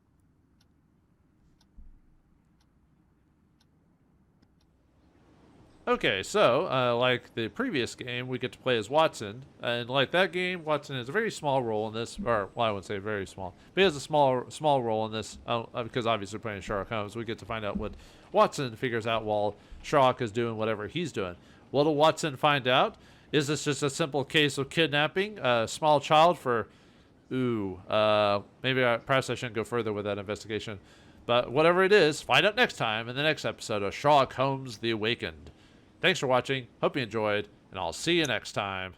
Speaker 1: Okay, so, like the previous game, we get to play as Watson. And like that game, Watson has a very small role in this. Or, well, I wouldn't say very small. But he has a small role in this. Because obviously playing Sherlock Holmes, we get to find out what Watson figures out while Sherlock is doing whatever he's doing. What will Watson find out? Is this just a simple case of kidnapping a small child for... perhaps I shouldn't go further with that investigation. But whatever it is, find out next time in the next episode of Sherlock Holmes The Awakened. Thanks for watching. Hope you enjoyed, and I'll see you next time.